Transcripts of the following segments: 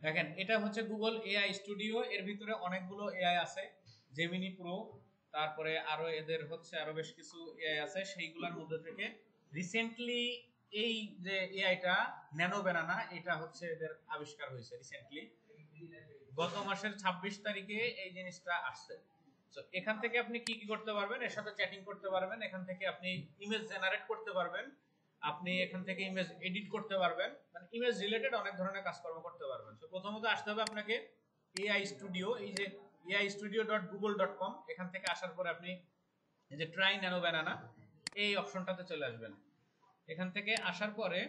দেখেন এটা হচ্ছে গুগল এআই স্টুডিও, এর ভিতরে অনেকগুলো এআই আছে, জেমিনি প্রো, তারপরে আরো এদের হচ্ছে আরো বেশ কিছু এআই আছে, সেইগুলোর মধ্যে থেকে রিসেন্টলি এই যে এআইটা ন্যানো ব্যানানা, এটা হচ্ছে এদের আবিষ্কার হয়েছে রিসেন্টলি, গত মাসের 26 তারিখে এই জিনিসটা আসছে। তো এখান থেকে আপনি কি কি করতে পারবেন, এর সাথে চ্যাটিং করতে পারবেন, এখান থেকে আপনি ইমেজ জেনারেট করতে পারবেন, আপনি এখান থেকে ইমেজ এডিট করতে পারবেন, মানে ইমেজ রিলেটেড অনেক ধরনের কাজকর্ম করতে পারবেন। তো প্রথমত আসতে হবে আপনাকে এআই স্টুডিও, এই যে aistudio.google.com, এখান থেকে আসার পরে আপনি এই যে ট্রাই ন্যানো ব্যানানা এই অপশনটাতে চলে আসবেন। এখান থেকে আসার পরে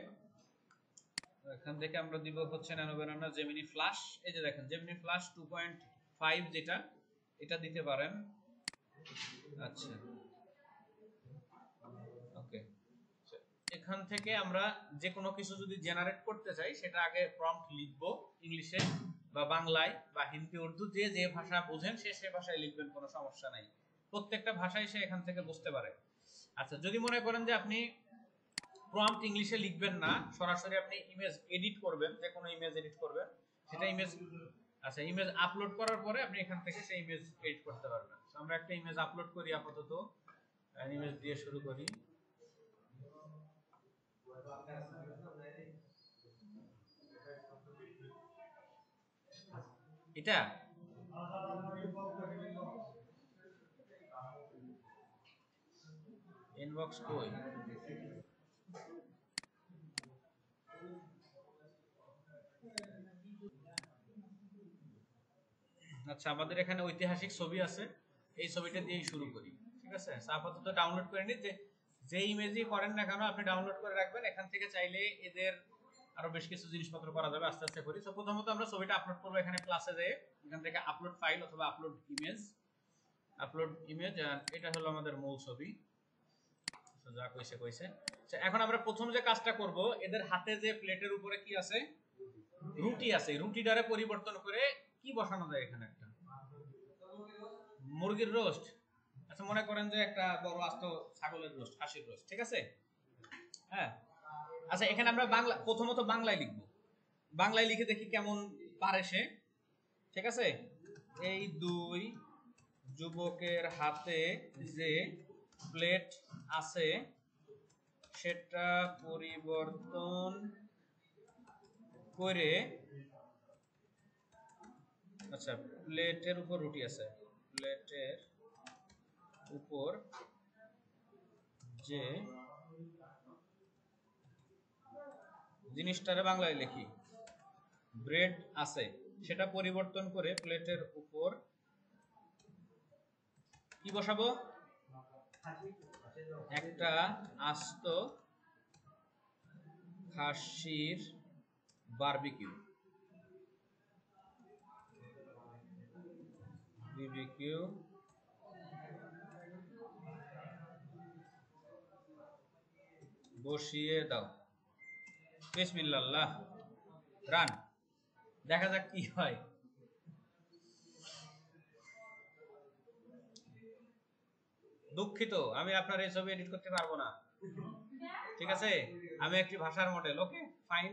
এখান থেকে আমরা দিব হচ্ছে ন্যানো ব্যানানা জেমিনি ফ্ল্যাশ, এই যে দেখেন জেমিনি ফ্ল্যাশ 2.5 যেটা, এটা দিতে পারেন। আচ্ছা ওকে, এখান থেকে আমরা যে কোনো কিছু যদি জেনারেট করতে চাই সেটা আগে প্রম্পট লিখবো ইংলিশে বা বাংলায় বা হিন্দি উর্দু, যে যে ভাষা বোঝেন সে সে ভাষায় লিখবেন, কোনো সমস্যা নাই, প্রত্যেকটা ভাষায় সে এখান থেকে বুঝতে পারে। আচ্ছা যদি মনে করেন যে আপনি প্রম্পট ইংলিশে লিখবেন না, সরাসরি আপনি ইমেজ এডিট করবেন, যে কোনো ইমেজ এডিট করবেন, সেটা ইমেজ, আচ্ছা ইমেজ আপলোড করার পরে আপনি এখান থেকে সেই ইমেজ এডিট করতে পারবেন। তো আমরা একটা ইমেজ আপলোড করি, আপাতত ইমেজ দিয়ে শুরু করি। এটা ইনবক্স কই? আচ্ছা আমাদের এখানে ঐতিহাসিক ছবি আছে, এই ছবিটা দিয়েই শুরু করি, ঠিক আছে? আপাতত ডাউনলোড করে নিন, যে ইমেজই করেন না কেন আপনি ডাউনলোড করে রাখবেন, এখান থেকে চাইলে এদের আরো বেশ কিছু জিনিসপত্র করা যাবে আস্তে আস্তে করি। তো প্রথমত আমরা ছবিটা আপলোড করবো এখানে প্লাসে যেয়ে, এখান থেকে আপলোড ফাইল অথবা আপলোড ইমেজ, এটা হলো আমাদের মূল ছবি, যা কইছে কইছে। এখন আমরা প্রথম যে কাজটা করব, এদের হাতে যে প্লেটের উপরে কি আছে, রুটি আছে, রুটিটারে পরিবর্তন করে কি বসানো যায় এখানে, একটা মুরগির রোস্ট, আচ্ছা মনে করেন যে একটা বড় আস্ত ছাগলের রোস্ট, খাসির রোস্ট, ঠিক আছে? হ্যাঁ, আচ্ছা এখানে আমরা বাংলা, প্রথমত বাংলায় লিখবো, বাংলায় লিখে দেখি কেমন পারে সে, ঠিক আছে? এই দুই যুবকের হাতে যে প্লেট আছে সেটা পরিবর্তন করে, আচ্ছা প্লেটের উপর রুটি আছে, প্লেটের উপর যে জিনিসটারে বাংলায় লিখি, ব্রেড আছে, সেটা পরিবর্তন করে প্লেটের উপর কি বসাবো, একটা আস্ত খাসির বারবিকিউ, বিবিকিউ বসিয়ে দাও, বিসমিল্লাহ, রান, দেখা যাক কি হয়। দুঃখিত, আমি আপনার এই ছবি এডিট করতে পারবো না, ঠিক আছে? আমি একটি ভাষার মডেল, ওকে ফাইন,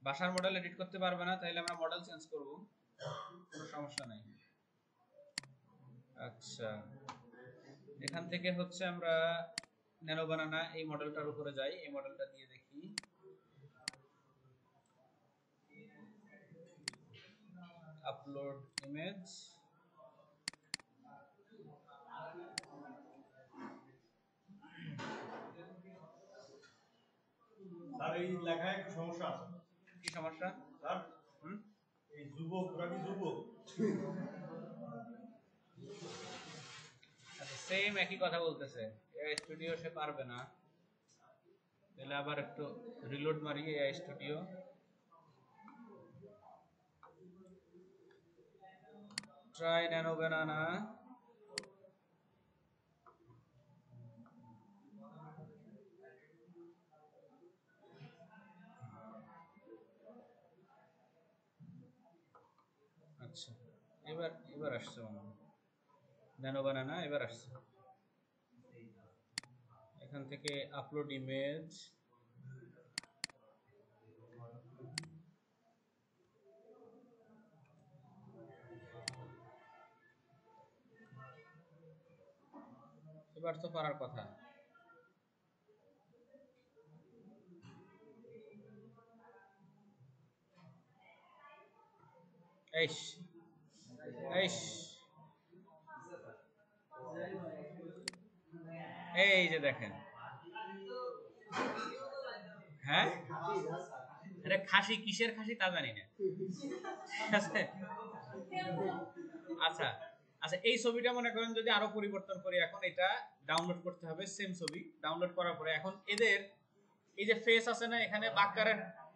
ভাষার মডেল এডিট করতে পারবে না, তাইলে আমরা মডেল চেঞ্জ করব, কোনো সমস্যা নাই। আচ্ছা এখান থেকে হচ্ছে আমরা ন্যানো বানানা এই মডেলটার উপরে যাই, এই মডেলটা দিয়ে দেখি, আপলোড ইমেজ, স্যার এই লেখায় একটু সমস্যা আছে। কি সমস্যা স্যার এই যুবক, ওরা কি যুবক? আচ্ছা সেম একই কথা বলতেছে, এআই স্টুডিও সে পারবে না, তাহলে আবার একটু রিলোড মারি এআই স্টুডিও, ট্রাই ন্যানো বানানা, আচ্ছা এবার এবার আসছে মনে হয় ন্যানো বানানা, এবার আসছে, এখান থেকে আপলোড ইমেজ, এবার তো পারার কথা। এইস এইস এই যে দেখেন, হ্যাঁ এটা খাসি, কিসের খাসি তা জানি না, ঠিক আছে? আচ্ছা আচ্ছা, এই ছবিটা মনে করেন যদি আরো পরিবর্তন করি, এখন এটা ডাউনলোড করতে হবে, সেম ছবি ডাউনলোড করার পরে এখন এদের এই যে ফেস আছে না এখানে,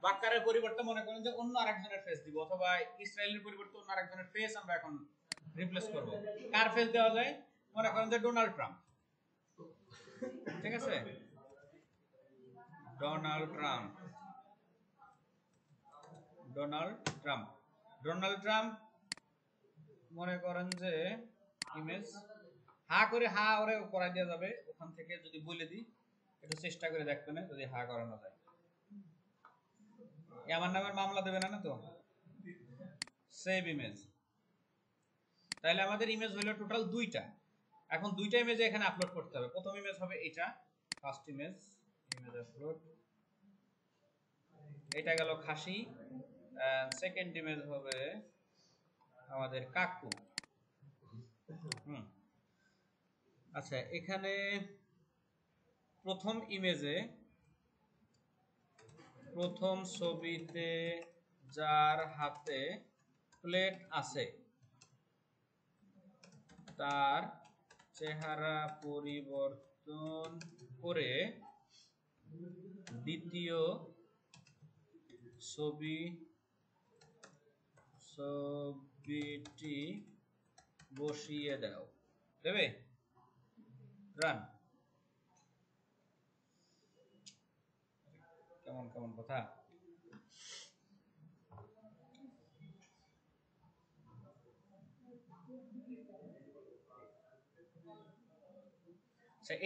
বাক্কারের পরিবর্তে মনে করেন যে অন্য আরেকজনের ফেস দিব, অথবা ইসরায়েলের পরিবর্তে অন্য আরেকজনের ফেস আমরা এখন রিপ্লেস করব। কার ফেস দেওয়া যায়? মনে করেন যে ডোনাল্ড ট্রাম্প, ঠিক আছে? Donald Trump, Donald Trump, Donald Trump মনে করেন যে ইমেজ হা করে, হা ওরে করাই দেওয়া যাবে ওখান থেকে, যদি বলে দিই একটু চেষ্টা করে দেখতে না, যদি হা করানো যায়। আমার নামের মামলা দেবে না তো? সেভ ইমেজ, তাহলে আমাদের ইমেজ হলো টোটাল দুইটা। এখন দুইটা ইমেজ এখানে আপলোড করতে হবে। প্রথম ইমেজ হবে এটা, ফার্স্ট ইমেজ, ইমেজ আপলোড, এটা গেল খাসি। সেকেন্ড ইমেজ হবে আমাদের কাকু। আচ্ছা, এখানে প্রথম ইমেজে, প্রথম ছবিতে যার হাতে প্লেট আছে তার চেহারা পরিবর্তন করে দ্বিতীয় ছবিটি বসিয়ে দাও। দেবে? রান। কেমন কেমন কথা।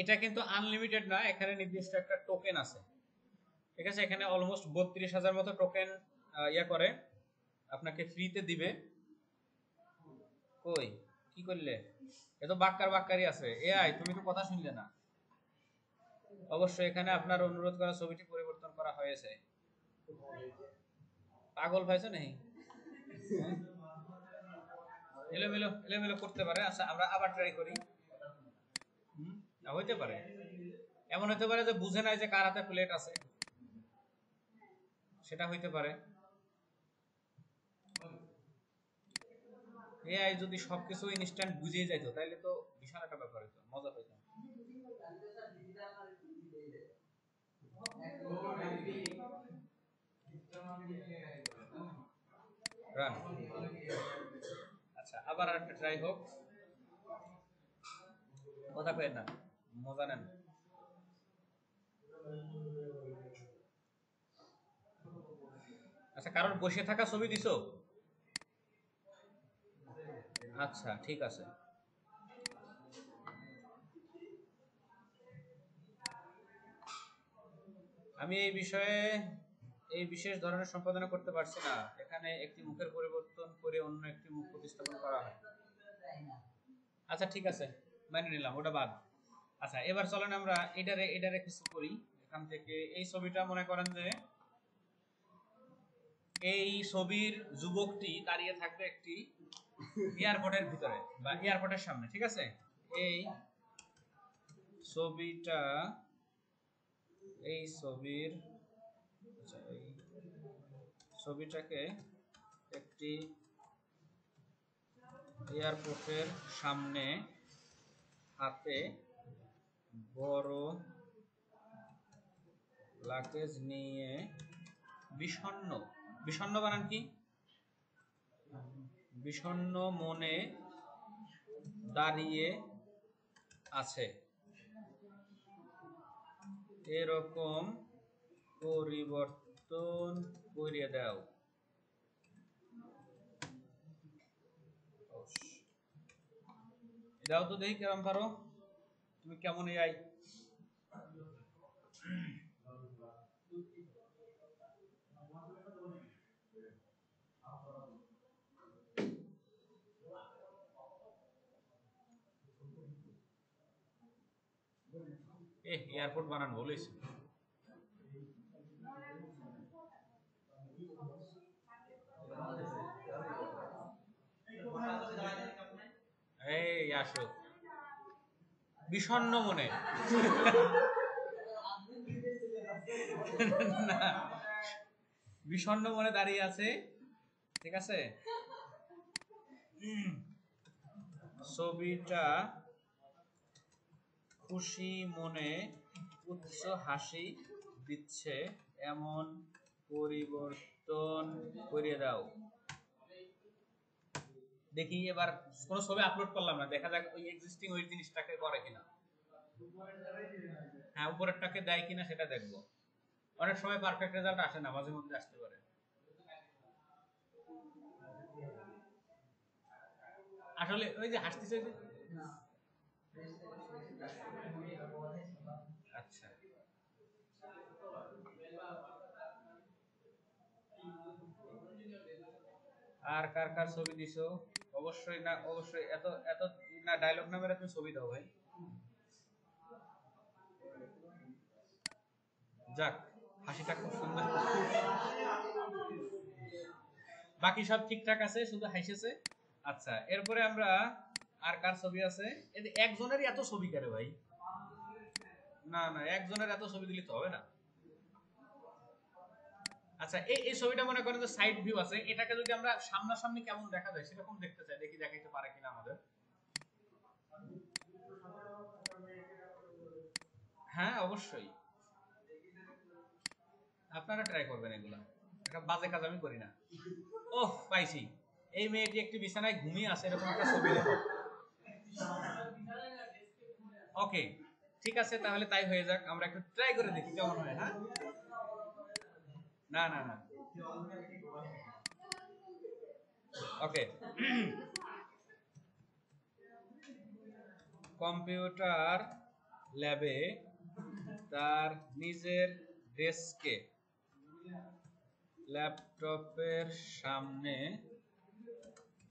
এটা কিন্তু আনলিমিটেড না, এখানে নির্দিষ্ট একটা টোকেন আছে, ঠিক আছে? এখানে অলমোস্ট 32,000 মতো টোকেন ইয়া করে আপনাকে ফ্রিতে দিবে। কই কি করলে? এ তো বাক্কারই আছে। এআই তুমি তো কথা শুনলে না। অবশ্যই এখানে আপনার অনুরোধ করা ছবিটি পরিবর্তন করা হয়েছে। পাগল পাইছো নাকি? এলোমেলো এলোমেলো করতে পারে। আচ্ছা আমরা আবার ট্রাই করি। হইতে পারে, এমন হতে পারে যে বুঝে নাই যে কার হাতে প্লেট আছে, সেটা হইতে পারে। এআই যদি সবকিছু ইনস্ট্যান্ট বুঝিয়ে যাইতো তাহলে তো বিশাল একটা ব্যাপার হইতো, মজা হইতো। রান। আচ্ছা আবার একটা ট্রাই হোক, কথা কই না, মজা নেন। আচ্ছা কারোর বসে থাকা ছবি দিছো? আচ্ছা ঠিক আছে। আমি এই বিষয়ে এই বিশেষ ধরনের সম্পাদনা করতে পারছি না। এখানে একটি মুখের পরিবর্তন করে অন্য একটি মুখ প্রতিস্থাপন করা হয়। আচ্ছা ঠিক আছে, মেনে নিলাম, ওটা বাদ। আচ্ছা এবার চলেন আমরা এটারে কিছু করি। এখান থেকে এই ছবিটা মনে করেন যে এই ছবির যুবকটি দাঁড়িয়ে থাকবে একটি এয়ারপোর্টের ভিতরে বা এয়ারপোর্টের সামনে, ঠিক আছে? এই ছবিটা, এই ছবির, আচ্ছা এই ছবিটাকে একটি এয়ারপোর্টের সামনে হাতে বড় লাগেজ নিয়ে বিষণ্ণ, বিষণ্ণ বানান কি? বিষণ্ণ মনে দাঁড়িয়ে আছে, এরকম পরিবর্তন করিয়ে দাও। দাও তো দেখি কেমন পারো, তুমি কেমন এআই। এয়ারপোর্ট বানান বলিস। এই আসো বিষণ্ণ মনে। না, বিষণ্ণ মনে দাঁড়িয়ে আছে, ঠিক আছে। ছবিটা খুশি মনে উচ্চ হাসি দিচ্ছে এমন পরিবর্তন করিয়ে দাও। দেখি এবার কোন ছবি আপলোড করলাম না, দেখা যাক ওই এক্সিস্টিং ওই জিনিসটাকে করে কিনা। হ্যাঁ, উপরেরটাকে দেয় কিনা সেটা দেখবো। অনেক সময় পারফেক্ট রেজাল্ট আসে না, মাঝে মধ্যে আসতে পারে। আসলে ওই যে হাসতেছে যে, আচ্ছা আর কার কার ছবি দিছো? অবশ্যই না, অবশ্যই এত এত না ডায়লগ না মেরে তুমি ছবি দাও ভাই। যাক, হাসিটা খুব সুন্দর, বাকি সব ঠিকঠাক আছে, শুধু হাসিছে। আচ্ছা, এরপরে আমরা আর কার ছবি আছে? একজনেরই এত ছবি কেন ভাই? না না, একজনের এত ছবি দিলে তো হবে না। আচ্ছা, এই ছবিটা মনে করেন যে সাইড ভিউ আছে, এটাকে যদি আমরা সামনাসামনি কেমন দেখা যায় সেরকম দেখতে চাই, দেখি দেখাইতে পারে কিনা আমাদের। হ্যাঁ অবশ্যই, আপনারা ট্রাই করবেন এগুলা, একটা বাজে কাজ আমি করি না। ওহ পাইছি, এই মেয়েটি একটি বিছানায় ঘুমিয়ে আছে এরকম একটা ছবি দেখো। ওকে, ঠিক আছে, তাহলে তাই হয়ে যাক, আমরা একটু ট্রাই করে দেখি কেমন হয়। হ্যাঁ, না না না, ওকে। কম্পিউটার ল্যাবে তার নিজের ডেস্কে ল্যাপটপের সামনে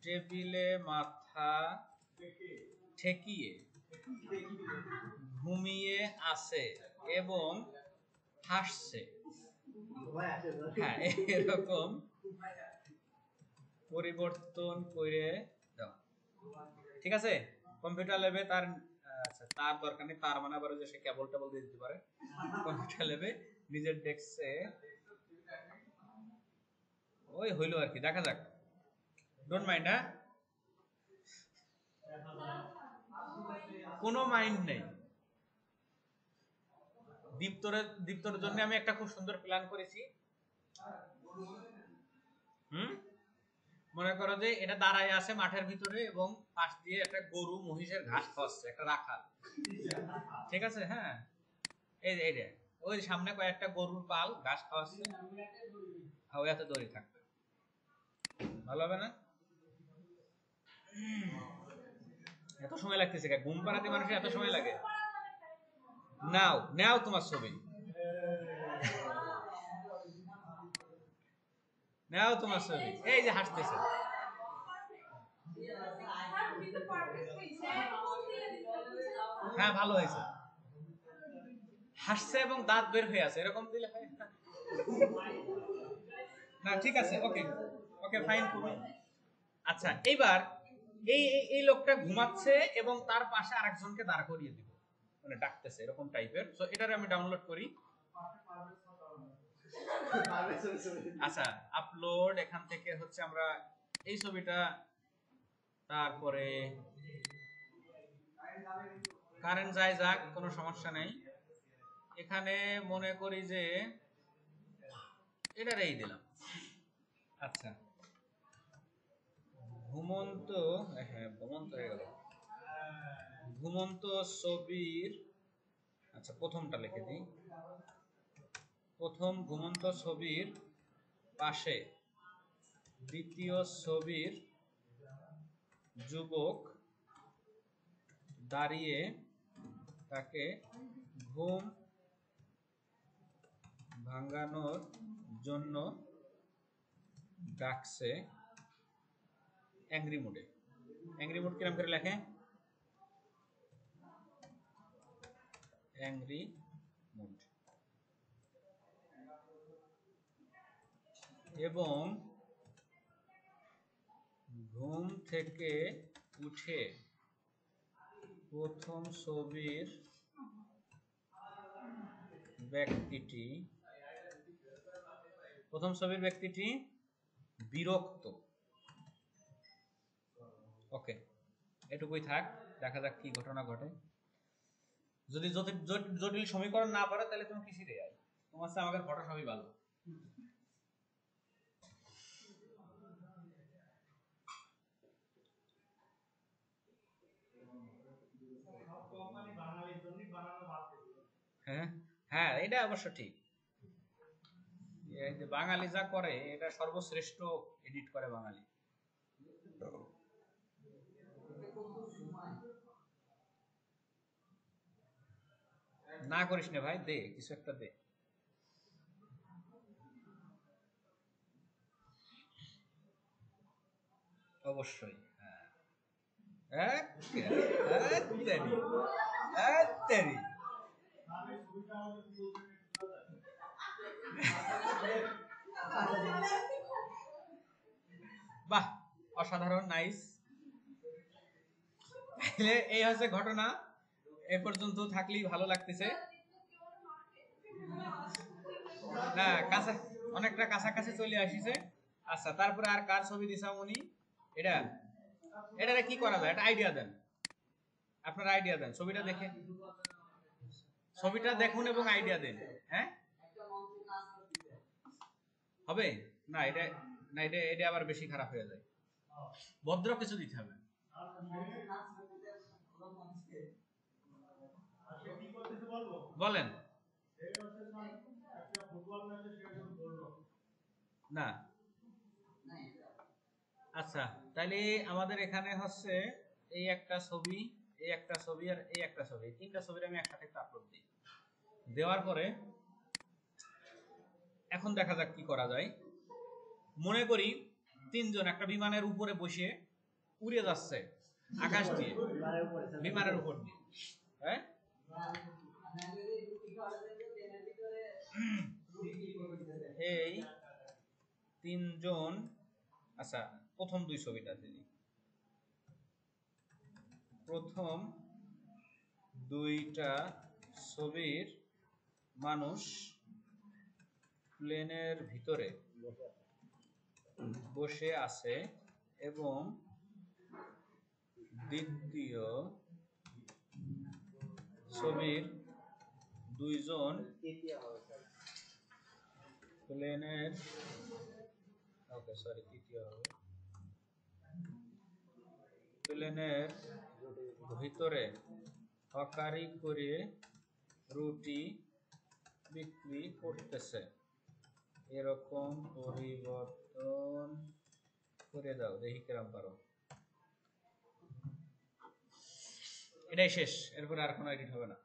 টেবিলে মাথা ঠেকিয়ে ঘুমিয়ে আছে এবং হাসছে। হ্যাঁ, এরকম পরিবর্তন করে দাও। ঠিক আছে, কম্পিউটার ল্যাবে তার, আচ্ছা তার দরকার নেই, তার মানে আবার যে সে কেবল টেবল দিয়ে দিতে পারে। কম্পিউটার ল্যাবে নিজের ডেস্কে, ওই হইলো আর কি, দেখা যাক, ডোন্ট মাইন্ড। হ্যাঁ, কোনো মাইন্ড নেই। দীপ্তর জন্য আমি একটা খুব সুন্দর প্ল্যান করেছি। মনে করো যে এটা দাঁড়ায় আছে মাঠের ভিতরে এবং পাশ দিয়ে একটা গরু মহিষের ঘাস খাওয়াচ্ছে, একটা রাখাল, ঠিক আছে। হ্যাঁ, এই যে ওই সামনে কয়েকটা গরুর পাল ঘাস খাওয়াচ্ছে, ওই এত দড়ি থাকবে, ভালো হবে না? এত সময় লাগতেছে, ঘুম পাড়াতে মানুষের এত সময় লাগে? নাও নাও তোমার ছবি, নাও তোমার ছবি, এই যে হাসতেছে। হ্যাঁ ভালো হয়েছে, হাসছে এবং দাঁত বের হয়ে আছে, এরকম দিলে হয় না? ঠিক আছে, ওকে ওকে ফাইন, খুবই আচ্ছা। এইবার এই এই লোকটা ঘুমাচ্ছে এবং তার পাশে আরেকজনকে দাঁড় করিয়ে দিব, মানে ডাকতেছে এরকম টাইপের। সো এটারে আমি ডাউনলোড করি। আচ্ছা, আপলোড, এখান থেকে হচ্ছে আমরা এই ছবিটা, তারপরে কারেন্ট যায় যাক, কোনো সমস্যা নেই। এখানে মনে করি যে এটারেই দিলাম। আচ্ছা, ঘুমন্ত, হ্যাঁ ঘুমন্ত হয়ে গেল, ঘুমন্ত ছবির, আচ্ছা প্রথমটা লিখে দিই। প্রথম ঘুমন্ত ছবির পাশে দ্বিতীয় ছবির যুবক দাঁড়িয়ে তাকে ঘুম ভাঙানোর জন্য ডাকছে অ্যাংরি মুডে। অ্যাংরি মুড কিরম করে লেখে? অ্যাংরি মুড এবং ঘুম থেকে উঠে প্রথম ছবির ব্যক্তিটি বিরক্ত। ওকে, এটুকুই থাক, দেখা যাক কি ঘটনা ঘটে। যদি জটিল সমীকরণ না পারে তাহলে তুমি কিছু দেয় তোমার সাথে আমাদের ঘটনা সবই ভালো। হ্যাঁ হ্যাঁ, এটা অবশ্য ঠিক। এই যে বাঙালি যা করে এটা সর্বশ্রেষ্ঠ এডিট করে বাঙালি। না করিস না ভাই, দে কিছু একটা দে। অবশ্যই হ্যাঁ, বাহ, অসাধারণ, নাইস। এই হচ্ছে ঘটনা, এ পর্যন্ত থাকলেই ভালো লাগতেছে না, অনেকটা কাছাকাছি চলে আসিছে। আচ্ছা, তারপরে আর কার ছবি দিছাম উনি? এটা কি করা যায়, একটা আইডিয়া দেন, আপনার আইডিয়া দেন। ছবিটা দেখে, ছবিটা দেখুন এবং আইডিয়া দেন। হ্যাঁ, হবে না? এটা আবার বেশি খারাপ হয়ে যায়। ভদ্র কিছু দিতে হবে। বলেন না। আচ্ছা, তাহলে আমাদের এখানে হচ্ছে এই একটা ছবি, এই একটা ছবি আর এই একটা ছবি, তিনটা ছবির আমি একসাথে আপলোড দিই। দেওয়ার পরে এখন দেখা যাক কি করা যায়। মনে করি তিনজন একটা বিমানের উপরে বসে উড়ে যাচ্ছে আকাশ দিয়ে, বিমানের উপর দিয়ে। হ্যাঁ, এই তিনজন। আচ্ছা, প্রথম দুই ছবিটা দিই। প্রথম দুইটা ছবির মানুষ প্লেনের ভিতরে বসে আছে এবং দ্বিতীয় ছবির দুইজন প্লেনের প্লেনের ভিতরে হকারি করে রুটি বিক্রি করতেছে। এরকম পরিবর্তন করে দাও, দেখি কিরকম পারো। এটাই শেষ, এরপরে আর কোনো এডিট হবে না।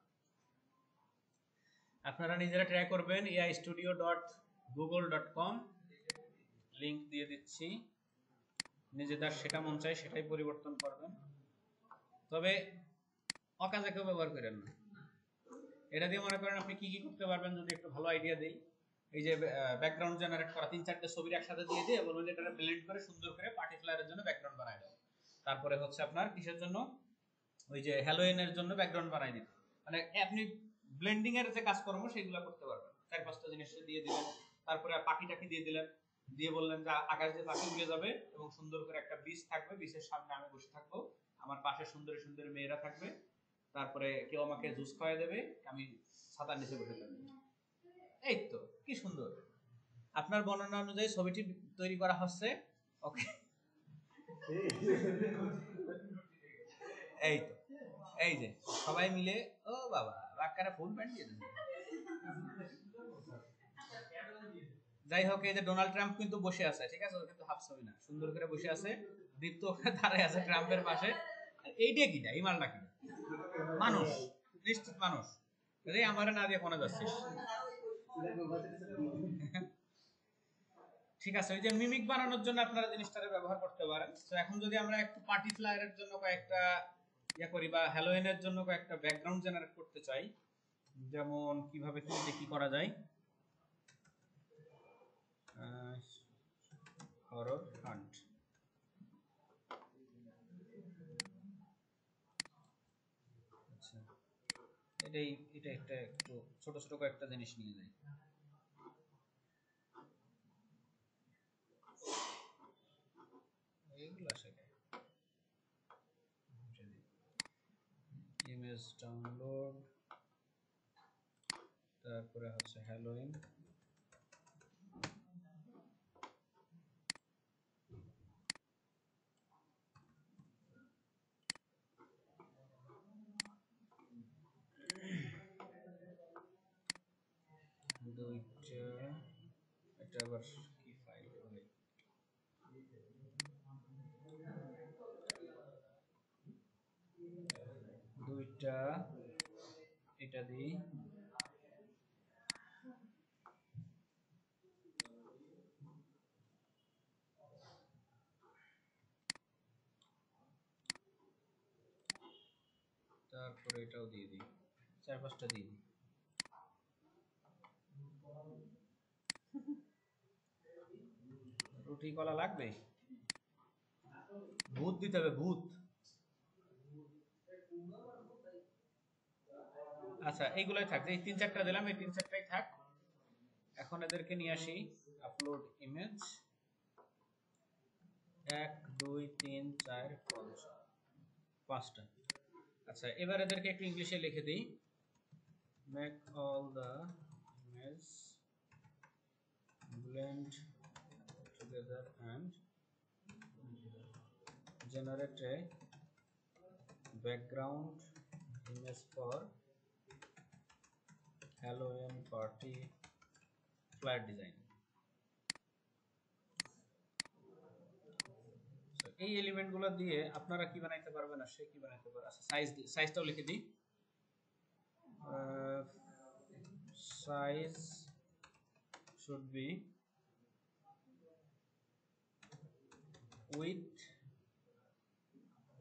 আপনারা নিজেরা ট্রাই করবেন। aistudio.google.com লিংক দিয়ে দিচ্ছি। নিজেদের সেটা মন চাই সেটাই পরিবর্তন করবেন, তবে অকাজে কেউ ব্যবহার করেন না। এটা দিয়ে মনে করেন আপনি কি কি করতে পারবেন যদি একটু ভালো আইডিয়া দেই। এই যে ব্যাকগ্রাউন্ড জেনারেট করা, 3-4টে ছবির একসাথে দিয়ে দিয়ে বলুন এটা ব্লেন্ড করে সুন্দর করে পার্টি ফ্লায়ারের জন্য ব্যাকগ্রাউন্ড বানায় দাও। তারপরে হচ্ছে আপনার কিসের জন্য, ওই যে হ্যালোইনের জন্য ব্যাকগ্রাউন্ড বানাই দিতে, মানে আপনি ব্লেন্ডিং এর যে কাজকর্ম সেগুলো করতে পারবেন। 4-5টা জিনিস দিয়ে দিলেন, তারপরে পাখিটাকে দিয়ে দিলেন, দিয়ে বললেন যে আকাশ দিয়ে পাখি উড়ে যাবে এবং সুন্দর করে একটা বিচ থাকবে, বিচের সামনে আমি বসে থাকবো, আমার পাশে সুন্দর সুন্দর মেয়েরা থাকবে, তারপরে কেউ আমাকে জুস খাওয়াই দেবে, আমি ছাতার নিচে বসে থাকবো। এই তো কি সুন্দর, আপনার বর্ণনা অনুযায়ী ছবিটি তৈরি করা হচ্ছে। ওকে, এই তো, এই যে সবাই মিলে, ও বাবা বাক্কারা ফুল প্যান্ট দিয়ে দেন। যাই হোক, এই যে ডোনাল্ড ট্রাম্প কিন্তু বসে আছে, ঠিক আছে, কিন্তু হাফ ছবি না, সুন্দর করে বসে আছে, দীপ্ত দাঁড়ায় আছে ট্রাম্পের পাশে। এইটা কিটা, এই মালটা কিটা? মানুষ, নিশ্চিত মানুষ। রে আমারে না দিয়ে কোনে যাচ্ছিস? ঠিক আছে, ওই যে মিমিক বানানোর জন্য আপনারা জিনিসটাকে ব্যবহার করতে পারেন। তো এখন যদি আমরা একটু পার্টি ফ্লায়ারের জন্য কয়েকটা ইয়া করি, বা হ্যালোইনের জন্য কয়েকটা ব্যাকগ্রাউন্ড জেনারেট করতে চাই, যেমন কিভাবে কি করা যায়, হরর হান্ট। আচ্ছা, এটা একটা একটু ছোট ছোট কয়েকটা জিনিস নিয়ে যাই। এইগুলো আসলে ইমেজ ডাউনলোড, তারপরে হচ্ছে হ্যালোইন, দুইটা, এটা আবার কি ফাইল হবে, দুইটা এটা দিই, তারপরে এটাও দিয়ে দিই, 4-5টা দিয়ে দিই। রুটি কলা লাগবে, ভূত দিতে হবে, ভূত। আচ্ছা এইগুলাই থাক, এই 3-4টা দিলাম, এই 3-4টাই থাক। এখন এদেরকে নিয়ে আসি, আপলোড ইমেজ 1 2 3 4 5টা। আচ্ছা এবার এদেরকে একটু ইংলিশে লিখে দিই, make all the image blend together and generate a background image for Halloween party flyer design. এই এলিমেন্ট গুলো দিয়ে আপনারা কি বানাইতে পারবেন আর সে কি বানাইতে পারবে। আচ্ছা সাইজটাও লিখে দিই, সাইজ should be width,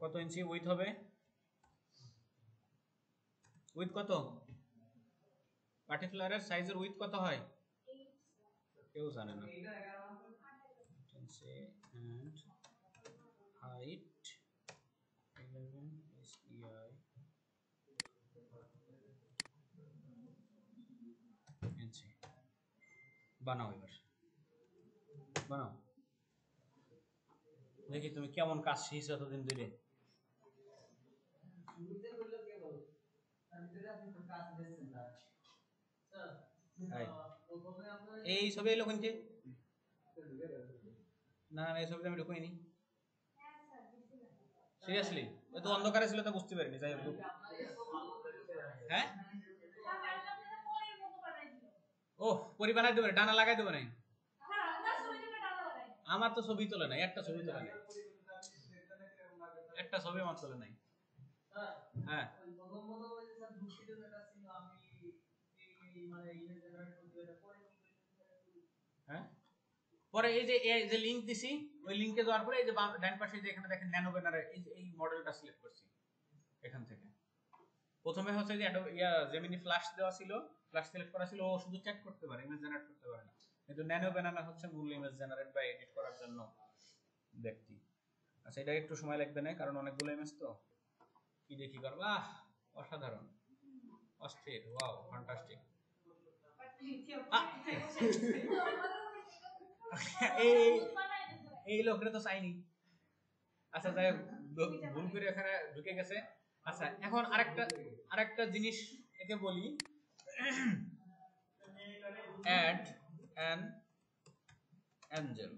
কত ইঞ্চি উইথ হবে, উইথ কত, পার্টিকুলারের সাইজের উইথ কত হয় কেউ জানে না, and height 11 SEI ইঞ্চি। বানাও, এবার বানাও, দেখি তুমি কেমন কাজ শিখছো এতদিন ধরে। এই ছবি এলো কোনটি, না না এই ছবিটা আমি ঢুকাইনি, সিরিয়াসলি ওই তো অন্ধকারে ছিল তো বুঝতে পারিনি, যাই হোক। হ্যাঁ ও পরি বানাই দেবে, ডানা লাগাই দেবে নাই, আমার তো ছবি তোলে নাই, একটা ছবি তোলে নাই, একটা ছবি আমার তোলে নাই। হ্যাঁ হ্যাঁ পরে এই যে লিংক দিছি, ওই লিংকে যাওয়ার পরে এই যে ডান পাশে যে এখানে দেখেন ন্যানো ব্যানারে এই মডেলটা সিলেক্ট করছি। এখান থেকে প্রথমে হচ্ছে যে জেমিনি ফ্ল্যাশ দেওয়া ছিল, ফ্ল্যাশ সিলেক্ট করা ছিল, ও শুধু চেক করতে পারে, ইমেজ জেনারেট করতে পারে না। কিন্তু ন্যানো ব্যানানা হচ্ছে মূল ইমেজ জেনারেট বা এডিট করার জন্য ব্যক্তি। আচ্ছা এটা একটু সময় লাগবে না, কারণ অনেকগুলো ইমেজ তো, কি দেখি করবা, অসাধারণ, অস্থির, ওয়াও ফ্যান্টাস্টিক। এই লোকটা তো চাইনি। আচ্ছা যাই ভুল করে এখানে ঢুকে গেছে। আচ্ছা এখন আরেকটা জিনিস একে বলি, add an angel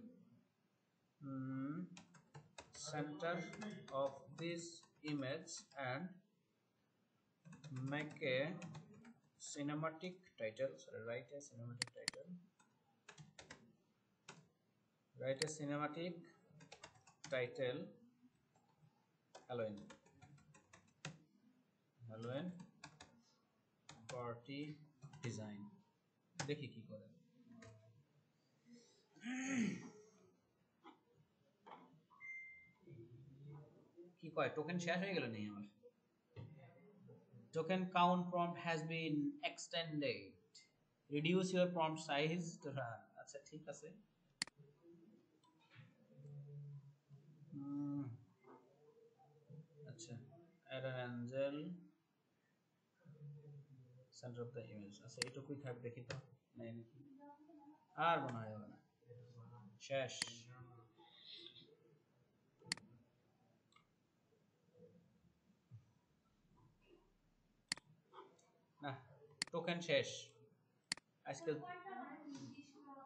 center of this image and make a cinematic title. Sorry, write a cinematic title. Write a cinematic title. Halloween party design. দেখি কি করে। কি কয় টোকেন শেষ হয়ে গেল নেই আমার, token count prompt has been extended, reduce your prompt size to run. আচ্ছা ঠিক আছে। আচ্ছা add an angel center of the image, আচ্ছা এটুকুই থাক, দেখি তো নাই নাকি, আর মনে হয় হবে না, শেষ। না টোকেন শেষ আজকে,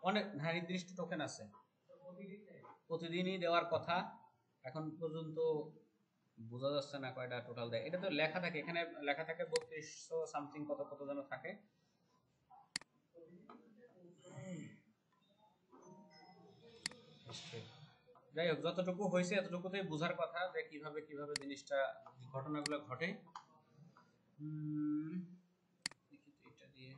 অনেক নির্দিষ্ট টোকেন আছে, প্রতিদিনই দেওয়ার কথা, এখন পর্যন্ত বোঝা যাচ্ছে না কয়টা টোটাল দেয়। এটা তো লেখা থাকে, এখানে লেখা থাকে 3200 সামথিং কত কত যেন থাকে। যাই হোক, যতটুকু হয়েছে এতটুকুতেই বোঝার কথা যে কিভাবে কিভাবে জিনিসটা ঘটনাগুলো ঘটে। এটা দিয়ে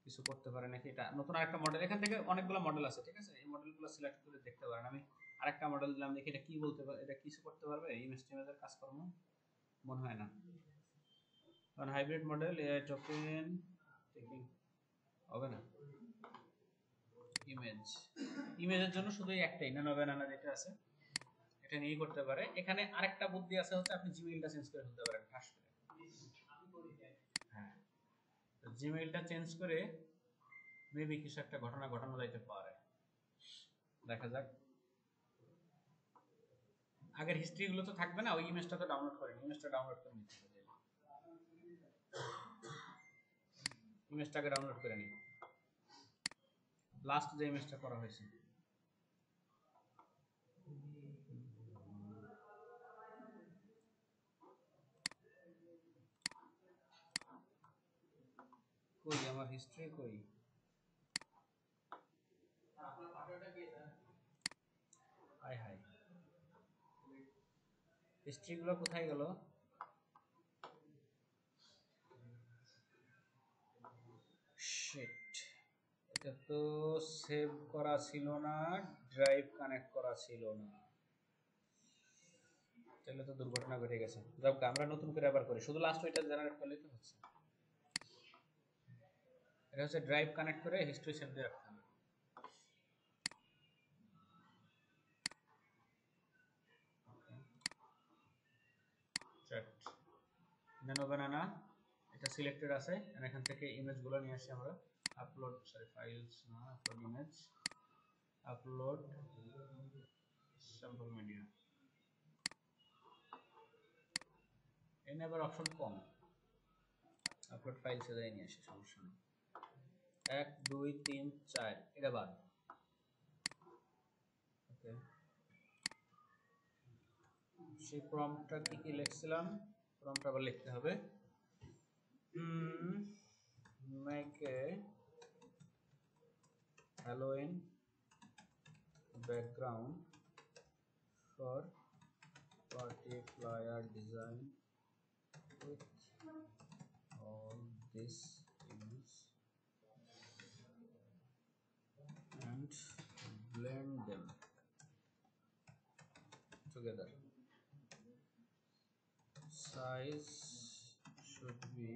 কিছু করতে পারে নাকি, এটা নতুন আরেকটা মডেল, এখান থেকে অনেকগুলো মডেল আছে, ঠিক আছে, এই মডেলগুলো সিলেক্ট করে দেখতে পারেন। আমি আরেকটা মডেল দিলাম, দেখি এটা কি বলতে পারে, এটা কিছু করতে পারবে ইমেজ টিমেজের কাজকর্ম, মনে হয় না। কারণ hybrid model AI token taking হবে না। ইমেজের জন্য শুধু একটাই নানা ব্যানানা যেটা আছে এটা নিয়েই করতে পারে। এখানে আরেকটা বুদ্ধি আছে, হচ্ছে আপনি জিমেইলটা চেঞ্জ করে ফেলতে পারেন ঠাস করে। হ্যাঁ, জিমেইলটা চেঞ্জ করে মেবি কিছু একটা ঘটনা ঘটানো যাইতে পারে, দেখা যাক। আগের হিস্ট্রি গুলো তো থাকবে না, ওই ইমেজটা তো ডাউনলোড করেন, ইমেজটা ডাউনলোড করে নিতে হবে, ইমেজটাকে ডাউনলোড করে নিন, লাস্ট যে ইমেজটা করা হয়েছে। কই আমার হিস্ট্রি কই, হাই হাই হিস্ট্রি গুলো কোথায় গেল? শিট, এটা তো সেভ করা ছিল না, ড্রাইভ কানেক্ট করা ছিল না, তাহলে তো দুর্ঘটনা ঘটে গেছে। যাক আমরা নতুন করে আবার করি, শুধু লাস্ট ওইটা জেনারেট করলেই তো হচ্ছে। এটা হচ্ছে ড্রাইভ কানেক্ট করে হিস্ট্রি সেভ দিয়ে রাখতে হবে। ন্যানো ব্যানানা এটা সিলেক্টেড আছে, এখান থেকে ইমেজগুলো নিয়ে আসি আমরা, আপলোড ফাইলস না, upload image, upload sample media, এনে আবার অপশন কম, আপলোড ফাইলসে যাই নিয়ে আসি, সমস্যা নেই। 1 2 3 4 এটা বাদ, ওকে। সেই প্রম্পটটা কি লিখছিলাম, প্রম্পটটা আবার লিখতে হবে, make a Halloween background for party flyer design with all this image and blend them together. Size should be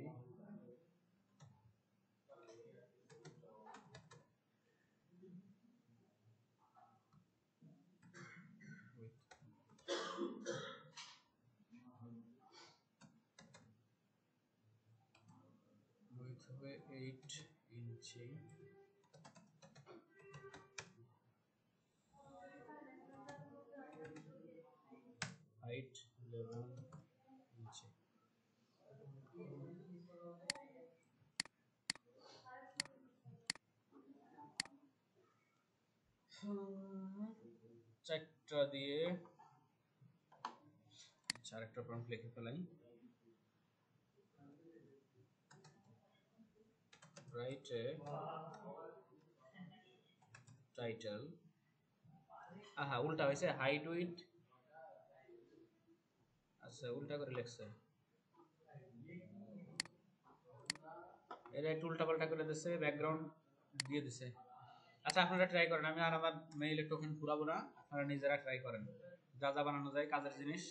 width হবে 8 ইঞ্চি, height 11 ইঞ্চি। চারটা দিয়ে আরেকটা প্রম্পট লিখে ফেলাই, write a title, আহা উল্টা হয়েছে, হাইট উইথ, আচ্ছা উল্টা করে লিখছে, এটা একটু উল্টা পাল্টা করে দিচ্ছে, ব্যাকগ্রাউন্ড দিয়ে দিছে। আচ্ছা আপনারা ট্রাই করেন, আমি আর আমার মেইলে টোকেন পুরাবো না, আপনারা নিজেরা ট্রাই করেন, যা যা বানানো যায় কাজের জিনিস